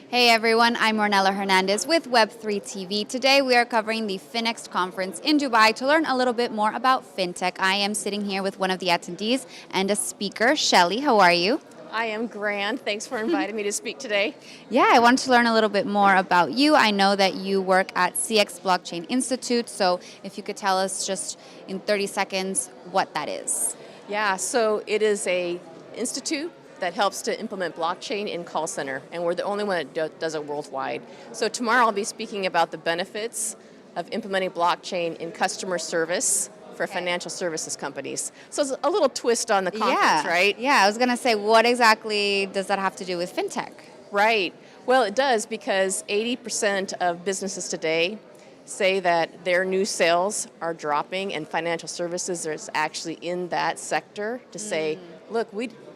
Hey everyone, I'm Ornella Hernandez with Web3 TV. Today we are covering the FiNext conference in Dubai to learn a little bit more about fintech. I am sitting here with one of the attendees and a speaker, Shelli. How are you? I am grand. Thanks for inviting me to speak today. Yeah, I wanted to learn a little bit more about you. I know that you work at CX Blockchain Institute, so if you could tell us just in 30 seconds what that is. Yeah, so it is a institute that helps to implement blockchain in call center, and we're the only one that does it worldwide. So tomorrow I'll be speaking about the benefits of implementing blockchain in customer service for financial services companies. So it's a little twist on the conference, right? Yeah, I was going to say, what exactly does that have to do with fintech? Right. Well, it does because 80% of businesses today say that their new sales are dropping, and financial services is actually in that sector to say, look,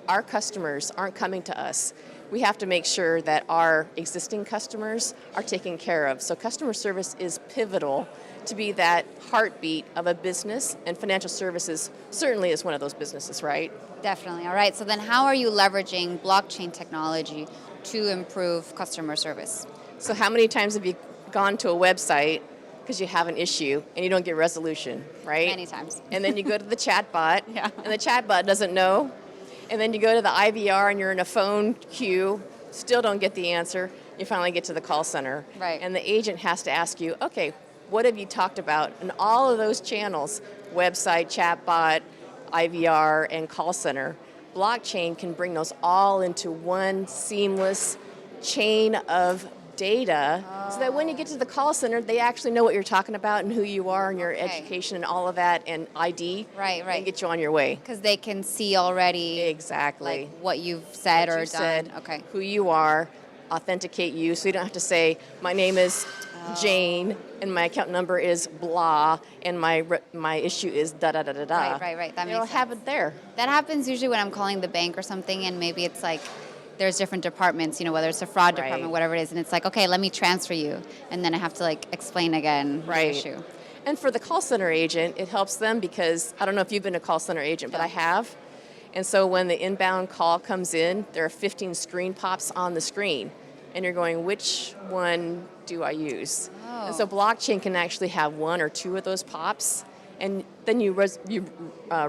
our customers aren't coming to us. We have to make sure that our existing customers are taken care of. So customer service is pivotal to be that heartbeat of a business, and financial services certainly is one of those businesses, right? Definitely. All right. So then how are you leveraging blockchain technology to improve customer service? So how many times have you gone to a website because you have an issue and you don't get resolution, right? Many times. And then you go to the chat bot, Yeah. and the chat bot doesn't know. And then you go to the IVR and you're in a phone queue, still don't get the answer. You finally get to the call center. Right. And the agent has to ask you, okay, what have you talked about? And all of those channels, website, chat bot, IVR, and call center, blockchain can bring those all into one seamless chain of data so that when you get to the call center, they actually know what you're talking about and who you are and your education and all of that and ID. Right. And get you on your way. Because they can see already Exactly. like what you've said What or you done. said, Okay. who you are, authenticate you, so you don't have to say, my name is Jane, and my account number is blah, and my issue is da-da-da-da-da. Right. That makes They'll sense. have it there. That happens usually when I'm calling the bank or something, and maybe it's like there's different departments, whether it's a fraud department, whatever it is, and it's like, okay, let me transfer you, and then I have to like explain again the issue. And for the call center agent, it helps them because, I don't know if you've been a call center agent, but I have. And so when the inbound call comes in, there are 15 screen pops on the screen. And you're going, which one do I use? Oh. And so blockchain can actually have one or two of those pops, and then you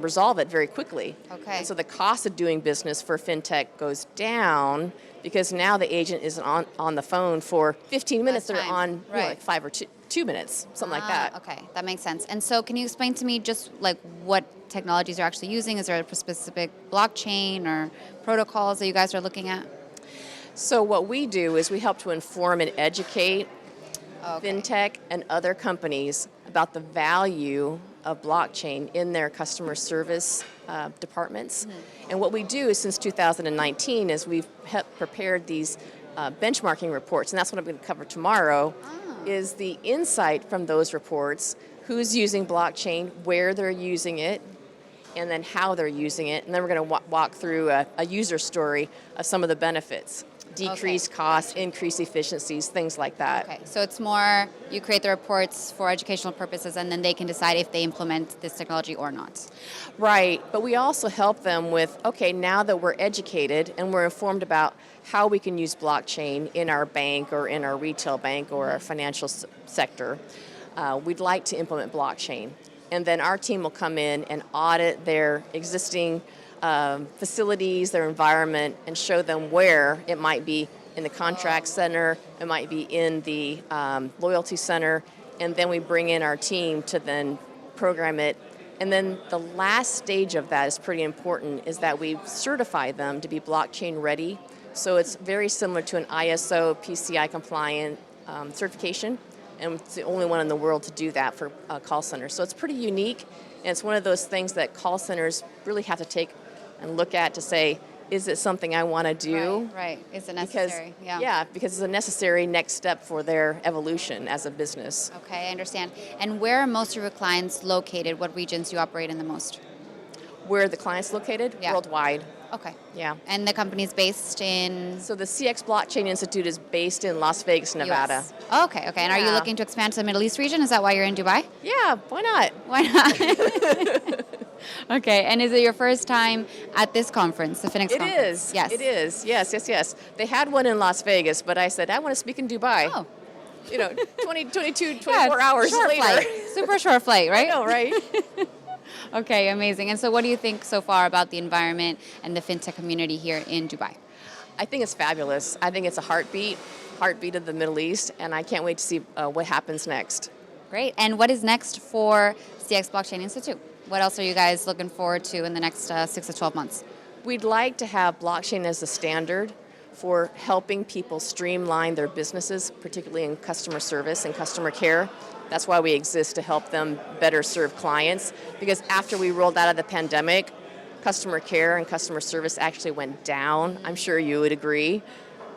resolve it very quickly. Okay. And so the cost of doing business for fintech goes down because now the agent isn't on the phone for 15 minutes. They're on like 5 or 2 minutes, something like that. Okay, that makes sense. And so can you explain to me just like what technologies you're actually using? Is there a specific blockchain or protocols that you guys are looking at? So what we do is we help to inform and educate fintech and other companies about the value of blockchain in their customer service departments. And what we do is since 2019 is we've prepared these benchmarking reports, and that's what I'm going to cover tomorrow, is the insight from those reports, who's using blockchain, where they're using it, and then how they're using it. And then we're going to walk through a user story of some of the benefits. Decrease costs, increase efficiencies, things like that. Okay, so it's more you create the reports for educational purposes and then they can decide if they implement this technology or not. Right, but we also help them with, okay, now that we're educated and we're informed about how we can use blockchain in our bank or in our retail bank or our financial sector, we'd like to implement blockchain. And then our team will come in and audit their existing facilities, their environment, and show them where it might be in the contract center, it might be in the loyalty center, and then we bring in our team to then program it. And then the last stage of that is pretty important, is that we certify them to be blockchain ready. So it's very similar to an ISO PCI compliant certification, and it's the only one in the world to do that for call centers. So it's pretty unique, and it's one of those things that call centers really have to take and look at to say, is it something I want to do? Right. Is it necessary? Because, because it's a necessary next step for their evolution as a business. Okay, I understand. And where are most of your clients located? What regions do you operate in the most? Where are the clients located? Yeah. Worldwide. Okay. Yeah. And the company's based in? So the CX Blockchain Institute is based in Las Vegas, Nevada. US. Okay. And are you looking to expand to the Middle East region? Is that why you're in Dubai? Yeah, why not? Why not? Okay, and is it your first time at this conference, the FiNext It conference? is. Yes. It is. Yes. They had one in Las Vegas, but I said, I want to speak in Dubai. Oh, 24 hours short later. flight. Super short flight, right? I know, right? Okay, amazing. And so what do you think so far about the environment and the fintech community here in Dubai? I think it's fabulous. I think it's a heartbeat of the Middle East, and I can't wait to see what happens next. Great. And what is next for CX Blockchain Institute? What else are you guys looking forward to in the next 6 to 12 months? We'd like to have blockchain as a standard for helping people streamline their businesses, particularly in customer service and customer care. That's why we exist, to help them better serve clients. Because after we rolled out of the pandemic, customer care and customer service actually went down. I'm sure you would agree.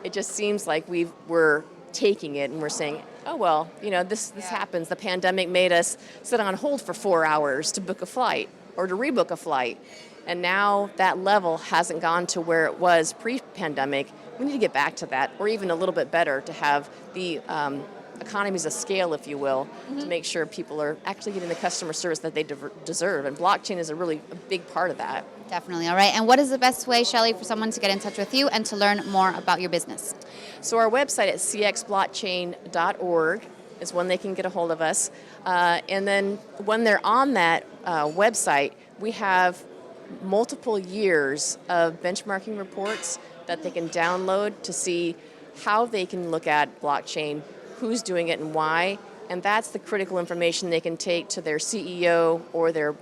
It just seems like we're taking it and we're saying, oh, well, this happens. The pandemic made us sit on hold for 4 hours to book a flight or to rebook a flight. And now that level hasn't gone to where it was pre-pandemic. We need to get back to that, or even a little bit better, to have the economies of scale, if you will, to make sure people are actually getting the customer service that they deserve. And blockchain is a big part of that. Definitely. All right. And what is the best way, Shelli, for someone to get in touch with you and to learn more about your business? So our website at cxblockchain.org is when they can get a hold of us. And then when they're on that website, we have multiple years of benchmarking reports that they can download to see how they can look at blockchain, who's doing it and why, and that's the critical information they can take to their CEO or their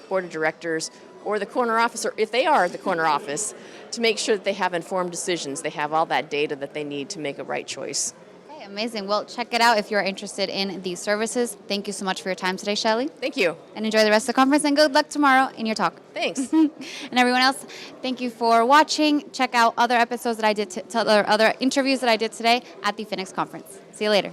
board of directors or the corner office, or if they are the corner office, to make sure that they have informed decisions. They have all that data that they need to make a right choice. Okay, amazing. Well, check it out if you're interested in these services. Thank you so much for your time today, Shelli. Thank you. And enjoy the rest of the conference, and good luck tomorrow in your talk. Thanks. And everyone else, thank you for watching. Check out other episodes that I did, other interviews that I did today at the FiNext conference. See you later.